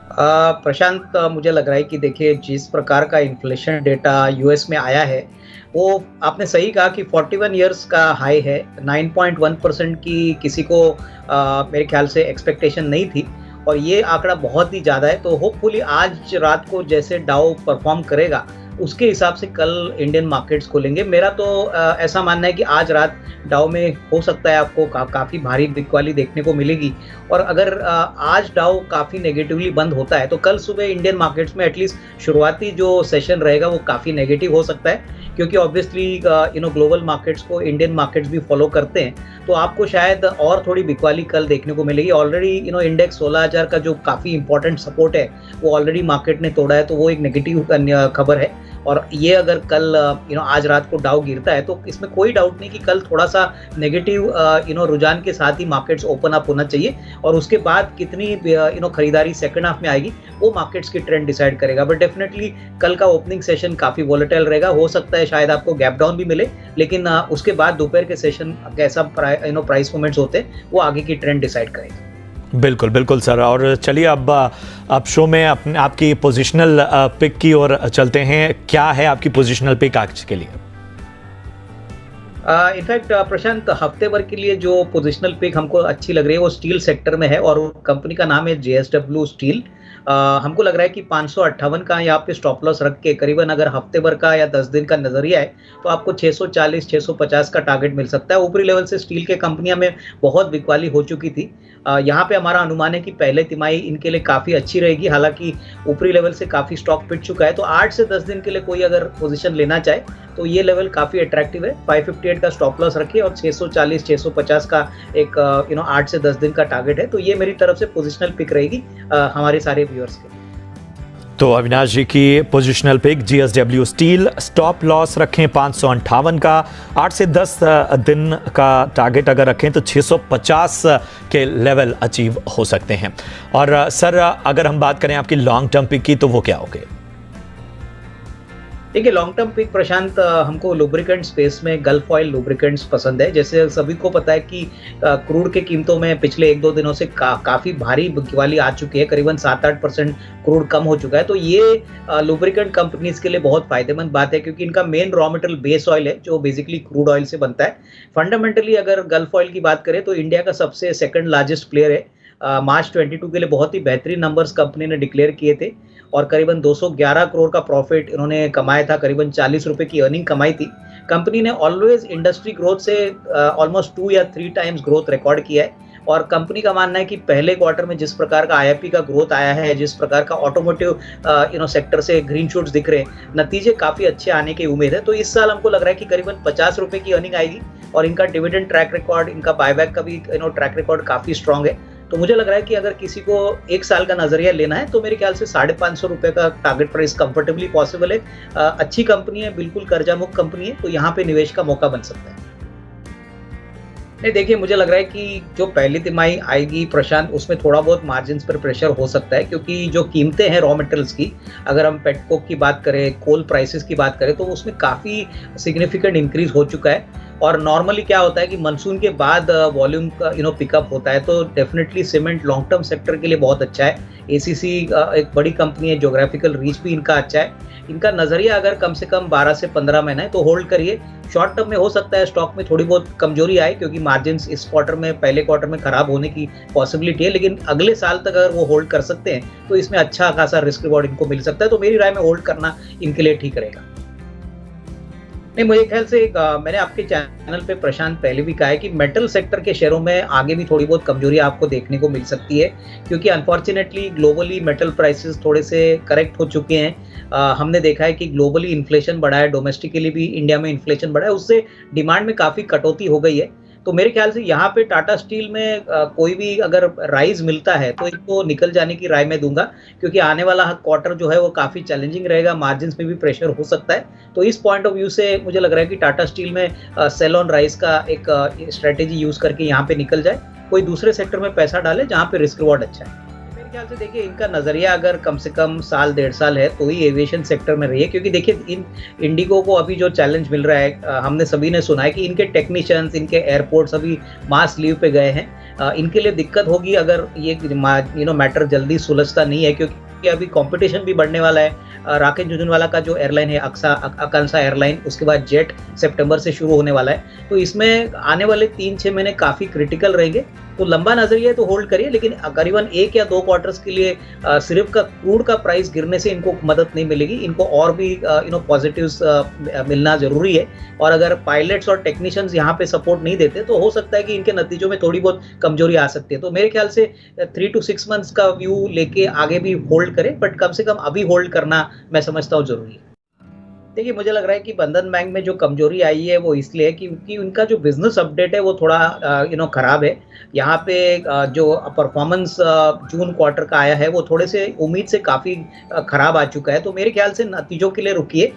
प्रशांत, मुझे लग रहा है कि देखिए जिस प्रकार का इन्फ्लेशन डेटा यूएस में आया है, वो आपने सही कहा कि 41 इयर्स का हाई है। 9.1% की किसी को मेरे ख्याल से एक्सपेक्टेशन नहीं थी और ये आंकड़ा बहुत ही ज़्यादा है। तो होपफुली आज रात को जैसे डाउ परफॉर्म करेगा, उसके हिसाब से कल इंडियन मार्केट्स खुलेंगे। मेरा तो ऐसा मानना है कि आज रात डाउ में हो सकता है आपको काफ़ी भारी बिकवाली देखने को मिलेगी और अगर आज डाउ काफ़ी नेगेटिवली बंद होता है तो कल सुबह इंडियन मार्केट्स में एटलीस्ट शुरुआती जो सेशन रहेगा वो काफ़ी नेगेटिव हो सकता है, क्योंकि ऑब्वियसली ग्लोबल मार्केट्स को इंडियन मार्केट्स भी फॉलो करते हैं। तो आपको शायद और थोड़ी बिकवाली कल देखने को मिलेगी। ऑलरेडी इंडेक्स 16,000 का जो काफ़ी इंपॉर्टेंट सपोर्ट है वो ऑलरेडी मार्केट ने तोड़ा है, तो वो एक नेगेटिव खबर है। और ये अगर कल आज रात को डाउ गिरता है तो इसमें कोई डाउट नहीं कि कल थोड़ा सा नेगेटिव रुझान के साथ ही मार्केट्स ओपन अप होना चाहिए और उसके बाद कितनी खरीदारी सेकंड हाफ में आएगी वो मार्केट्स की ट्रेंड डिसाइड करेगा। बट डेफिनेटली कल का ओपनिंग सेशन काफ़ी वोलेटाइल रहेगा। हो सकता है शायद आपको गैप डाउन भी मिले, लेकिन उसके बाद दोपहर के सेशन कैसा प्राइस मूवमेंट्स होते हैं वो आगे की ट्रेंड डिसाइड करेगा। बिल्कुल बिल्कुल सर। और चलिए अब शो में आपकी पोजिशनल पिक की ओर चलते हैं। क्या है आपकी पोजिशनल पिक आज के लिए? इनफैक्ट प्रशांत, हफ्ते भर के लिए जो पोजिशनल पिक हमको अच्छी लग रही है वो स्टील सेक्टर में है और कंपनी का नाम है JSW स्टील। हमको लग रहा है कि 558 का यहाँ पे स्टॉप लॉस रख के करीबन अगर हफ्ते भर का या 10 दिन का नजरिया है तो आपको 640-650 का टारगेट मिल सकता है। ऊपरी लेवल से स्टील के कंपनियां में बहुत बिकवाली हो चुकी थी। यहाँ पे हमारा अनुमान है कि पहले तिमाही इनके लिए काफ़ी अच्छी रहेगी। हालांकि ऊपरी लेवल से काफ़ी स्टॉक पिट चुका है, तो 8 से 10 दिन के लिए कोई अगर पोजीशन लेना चाहे तो ये लेवल काफ़ी अट्रैक्टिव है। 558 का स्टॉप लॉस रखिए और 640-650 का एक 8 से 10 दिन का टारगेट है। तो ये मेरी तरफ से पोजिशनल पिक रहेगी हमारे सारे व्यूअर्स के। तो अविनाश जी की positional pick JSW steel, stop loss रखें 558 का, 8 से 10 दिन का टारगेट अगर रखें तो 650 के लेवल अचीव हो सकते हैं। और सर अगर हम बात करें आपकी लॉन्ग टर्म पिक की तो वो क्या होगी? देखिए, लॉन्ग टर्म पिक प्रशांत, हमको लुब्रिकेंट स्पेस में गल्फ ऑयल लुब्रिकेंट्स पसंद है। जैसे सभी को पता है कि क्रूड के कीमतों में पिछले 1-2 दिनों से काफ़ी भारी बिकवाली आ चुकी है। करीबन 7-8% क्रूड कम हो चुका है। तो ये लुब्रिकेंट कंपनीज के लिए बहुत फायदेमंद बात है, क्योंकि इनका main raw material base oil है जो बेसिकली क्रूड ऑयल से बनता है। फंडामेंटली अगर गल्फ ऑयल की बात करें तो इंडिया का सबसे सेकंड लार्जेस्ट प्लेयर है। मार्च 22 के लिए बहुत ही बेहतरीन नंबर्स कंपनी ने डिक्लेयर किए थे और करीबन 211 करोड़ का प्रॉफिट इन्होंने कमाया था, करीबन 40 रुपए की अर्निंग कमाई थी। कंपनी ने ऑलवेज इंडस्ट्री ग्रोथ से ऑलमोस्ट 2 या 3 टाइम्स ग्रोथ रिकॉर्ड किया है और कंपनी का मानना है कि पहले क्वार्टर में जिस प्रकार का IIP का ग्रोथ आया है, जिस प्रकार का ऑटोमोटिव सेक्टर से ग्रीन शूट्स दिख रहे हैं, नतीजे काफ़ी अच्छे आने की उम्मीद है। तो इस साल हमको लग रहा है कि करीबन 50 रुपए की अर्निंग आएगी और इनका डिविडेंड ट्रैक रिकॉर्ड, इनका बायबैक का भी ट्रैक रिकॉर्ड काफ़ी स्ट्रॉन्ग है। तो मुझे लग रहा है कि अगर किसी को 1 साल का नजरिया लेना है तो मेरे ख्याल से 550 रुपए का टारगेट प्राइस कंफर्टेबली पॉसिबल है। अच्छी कंपनी है, बिल्कुल कर्जा मुक्त कंपनी है, तो यहाँ पे निवेश का मौका बन सकता है। नहीं, देखिए, मुझे लग रहा है कि जो पहली तिमाही आएगी प्रशांत, उसमें थोड़ा बहुत मार्जिन पर प्रेशर हो सकता है, क्योंकि जो कीमतें हैं रॉ मटेरियल्स की, अगर हम पेटकोक की बात करें, कोल प्राइसेस की बात करें, तो उसमें काफ़ी सिग्निफिकेंट इंक्रीज हो चुका है। और नॉर्मली क्या होता है कि मानसून के बाद वॉल्यूम का पिकअप होता है, तो definitely cement long term sector के लिए बहुत अच्छा है। ACC एक बड़ी कंपनी है, ज्योग्राफिकल रीच भी इनका अच्छा है। इनका नजरिया अगर कम से कम 12 से 15 महीना है तो होल्ड करिए। शॉर्ट टर्म में हो सकता है स्टॉक में थोड़ी बहुत कमजोरी आए, क्योंकि मार्जिन इस क्वार्टर में, पहले क्वार्टर में खराब होने की पॉसिबिलिटी है, लेकिन अगले साल तक अगर वो होल्ड कर सकते हैं तो इसमें अच्छा खासा रिस्क रिवॉर्ड इनको मिल सकता है। तो मेरी राय में होल्ड करना इनके लिए ठीक रहेगा। नहीं, मुझे ख्याल से मैंने आपके चैनल पे प्रशांत पहले भी कहा है कि मेटल सेक्टर के शेयरों में आगे भी थोड़ी बहुत कमजोरी आपको देखने को मिल सकती है, क्योंकि अनफॉर्चुनेटली ग्लोबली मेटल प्राइसेस थोड़े से करेक्ट हो चुके हैं। हमने देखा है कि ग्लोबली इन्फ्लेशन बढ़ा है, डोमेस्टिकली भी इंडिया में इन्फ्लेशन बढ़ा है, उससे डिमांड में काफ़ी कटौती हो गई है। तो मेरे ख्याल से यहाँ पे टाटा स्टील में कोई भी अगर राइज मिलता है तो इनको निकल जाने की राय मैं दूंगा, क्योंकि आने वाला क्वार्टर जो है वो काफ़ी चैलेंजिंग रहेगा, मार्जिन्स में भी प्रेशर हो सकता है। तो इस पॉइंट ऑफ व्यू से मुझे लग रहा है कि टाटा स्टील में सेल ऑन राइज का एक स्ट्रेटेजी यूज़ करके यहाँ पे निकल जाए, कोई दूसरे सेक्टर में पैसा डाले जहाँ पे रिस्क रिवॉर्ड अच्छा है। ख्याल से देखिए इनका नज़रिया अगर कम से कम साल डेढ़ साल है तो ही एविएशन सेक्टर में रही है, क्योंकि देखिए इन इंडिगो को अभी जो चैलेंज मिल रहा है, हमने सभी ने सुना है कि इनके टेक्नीशियंस, इनके एयरपोर्ट्स अभी मास लीव पे गए हैं। इनके लिए दिक्कत होगी अगर ये मैटर जल्दी सुलझता नहीं है, क्योंकि अभी कंपटीशन भी बढ़ने वाला है। राकेश झुनझुनवाला का जो एयरलाइन है आकांक्षा एयरलाइन, उसके बाद जेट सितंबर से शुरू होने वाला है। तो इसमें आने वाले 3-6 महीने काफ़ी क्रिटिकल रहेंगे। तो लंबा नज़रिया है तो होल्ड करिए, लेकिन करीबन 1 या 2 क्वार्टर्स के लिए सिर्फ क्रूड का प्राइस गिरने से इनको मदद नहीं मिलेगी। इनको और भी पॉजिटिव्स मिलना ज़रूरी है। और अगर पायलट्स और टेक्नीशियंस यहाँ पे सपोर्ट नहीं देते तो हो सकता है कि इनके नतीजों में थोड़ी बहुत कमजोरी आ सकती है। तो मेरे ख्याल से 3 to 6 मंथ्स का व्यू लेके आगे भी होल्ड करें, बट कम से कम अभी होल्ड करना मैं समझता हूँ ज़रूरी है। देखिए, मुझे लग रहा है कि बंधन बैंक में जो कमजोरी आई है वो इसलिए है क्योंकि उनका जो बिजनेस अपडेट है वो थोड़ा खराब है। यहाँ पे जो परफॉर्मेंस जून क्वार्टर का आया है वो थोड़े से उम्मीद से काफ़ी खराब आ चुका है। तो मेरे ख्याल से नतीजों के लिए रुकिए।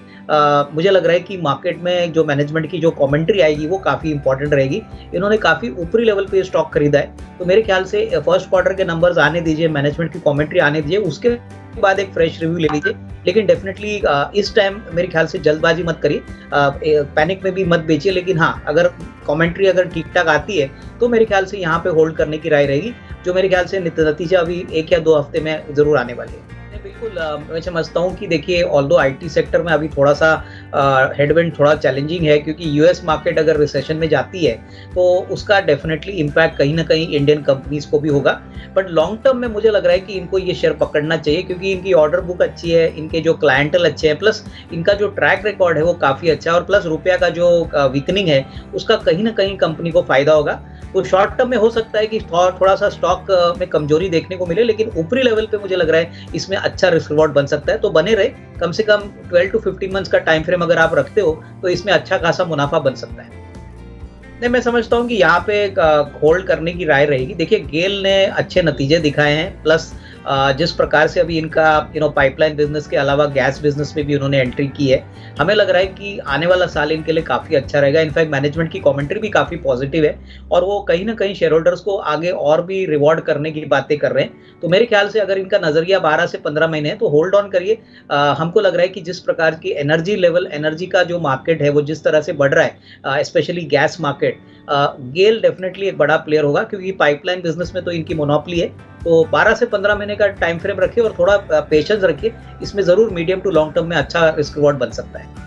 मुझे लग रहा है कि मार्केट में जो मैनेजमेंट की जो कमेंट्री आएगी वो काफ़ी इंपॉर्टेंट रहेगी। इन्होंने काफ़ी ऊपरी लेवल पे स्टॉक खरीदा है, तो मेरे ख्याल से फर्स्ट क्वार्टर के नंबर्स आने दीजिए, मैनेजमेंट की कमेंट्री आने दीजिए, उसके बाद एक फ्रेश रिव्यू ले लीजिए। लेकिन डेफिनेटली इस टाइम मेरे ख्याल से जल्दबाजी मत करिए, पैनिक में भी मत बेचिए। लेकिन हाँ, अगर कमेंट्री अगर ठीक ठाक आती है तो मेरे ख्याल से यहाँ पे होल्ड करने की राय रहेगी, जो मेरे ख्याल से नतीजा अभी 1 या 2 हफ्ते में जरूर आने वाली है। बिल्कुल, मैं समझता हूँ कि देखिए ऑल्दो आईटी सेक्टर में अभी थोड़ा सा हेडविंड थोड़ा चैलेंजिंग है, क्योंकि यूएस मार्केट अगर रिसेशन में जाती है तो उसका डेफिनेटली इम्पैक्ट कहीं ना कहीं इंडियन कंपनीज को भी होगा। बट लॉन्ग टर्म में मुझे लग रहा है कि इनको ये शेयर पकड़ना चाहिए, क्योंकि इनकी ऑर्डर बुक अच्छी है, इनके जो क्लाइंटल अच्छे हैं, प्लस इनका जो ट्रैक रिकॉर्ड है वो काफ़ी अच्छा है, और प्लस रुपया का जो वीकनिंग है उसका कहीं ना कहीं कंपनी को फायदा होगा। तो शॉर्ट टर्म में हो सकता है कि थोड़ा सा स्टॉक में कमजोरी देखने को मिले, लेकिन ऊपरी लेवल पे मुझे लग रहा है इसमें अच्छा रिस्क रिवॉर्ड बन सकता है। तो बने रहे, कम से कम 12 to 15 मंथ्स का टाइम फ्रेम अगर आप रखते हो तो इसमें अच्छा खासा मुनाफा बन सकता है। नहीं, मैं समझता हूँ कि यहाँ पे होल्ड करने की राय रहेगी। देखिए, गेल ने अच्छे नतीजे दिखाए हैं, प्लस जिस प्रकार से अभी इनका पाइपलाइन बिजनेस के अलावा गैस बिजनेस में भी उन्होंने एंट्री की है, हमें लग रहा है कि आने वाला साल इनके लिए काफ़ी अच्छा रहेगा। इनफैक्ट मैनेजमेंट की कमेंट्री भी काफ़ी पॉजिटिव है, और वो कहीं ना कहीं शेयर होल्डर्स को आगे और भी रिवॉर्ड करने की बातें कर रहे हैं। तो मेरे ख्याल से अगर इनका नज़रिया 12 से 15 महीने है तो होल्ड ऑन करिए। हमको लग रहा है कि जिस प्रकार की एनर्जी का जो मार्केट है वो जिस तरह से बढ़ रहा है, स्पेशली गैस मार्केट, गेल डेफिनेटली एक बड़ा प्लेयर होगा, क्योंकि पाइपलाइन बिजनेस में तो इनकी मोनोपोली है। तो 12 से 15 महीने का टाइम फ्रेम रखिए और थोड़ा पेशेंस रखिए, इसमें जरूर मीडियम टू लॉन्ग टर्म में अच्छा रिस्क रिवॉर्ड बन सकता है।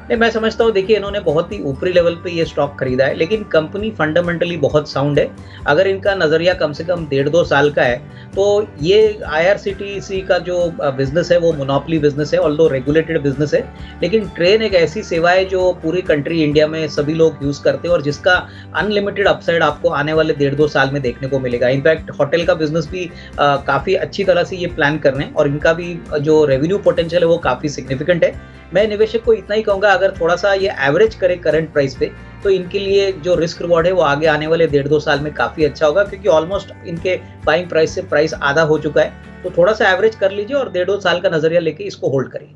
नहीं, मैं समझता हूँ, देखिए इन्होंने बहुत ही ऊपरी लेवल पे ये स्टॉक खरीदा है, लेकिन कंपनी फंडामेंटली बहुत साउंड है। अगर इनका नज़रिया कम से कम 1.5-2 साल का है तो ये IRCTC का जो बिजनेस है वो मोनोपोली बिजनेस है, ऑल्दो रेगुलेटेड बिजनेस है, लेकिन ट्रेन एक ऐसी सेवा है जो पूरी कंट्री इंडिया में सभी लोग यूज़ करते हैं और जिसका अनलिमिटेड अपसाइड आपको आने वाले 1.5-2 साल में देखने को मिलेगा। इनफैक्ट होटल का बिजनेस भी काफ़ी अच्छी तरह से ये प्लान कर रहे हैं, और इनका भी जो रेवेन्यू पोटेंशियल है वो काफ़ी सिग्निफिकेंट है। मैं निवेशक को इतना ही कहूँगा, अगर थोड़ा सा ये एवरेज करे करंट प्राइस पे तो इनके लिए जो रिस्क रिवॉर्ड है वो आगे आने वाले 1.5-2 साल में काफ़ी अच्छा होगा, क्योंकि ऑलमोस्ट इनके बाइंग प्राइस से प्राइस आधा हो चुका है। तो थोड़ा सा एवरेज कर लीजिए और 1.5-2 साल का नज़रिया लेके इसको होल्ड करिए।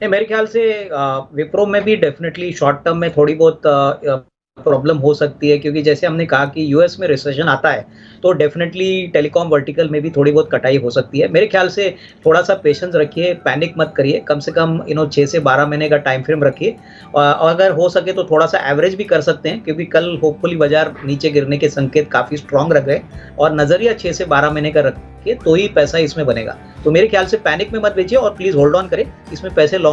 मेरे ख्याल से विप्रो में भी डेफिनेटली शॉर्ट टर्म में थोड़ी बहुत प्रॉब्लम हो सकती है, क्योंकि जैसे हमने कहा कि यूएस में रिसेशन आता है तो डेफिनेटली टेलीकॉम वर्टिकल में भी थोड़ी बहुत कटाई हो सकती है। मेरे ख्याल से थोड़ा सा पेशेंस रखिए, पैनिक मत करिए, कम से कम 6 से 12 महीने का टाइम फ्रेम रखिए, और अगर हो सके तो थोड़ा सा एवरेज भी कर सकते हैं, क्योंकि कल होपफुली बाजार नीचे गिरने के संकेत काफ़ी स्ट्रांग रह गए, और नज़रिया 6 से 12 महीने का रखिए तो ही पैसा इसमें बनेगा। तो मेरे ख्याल से पैनिक में मत बेचिए और प्लीज़ होल्ड ऑन करें, इसमें पैसे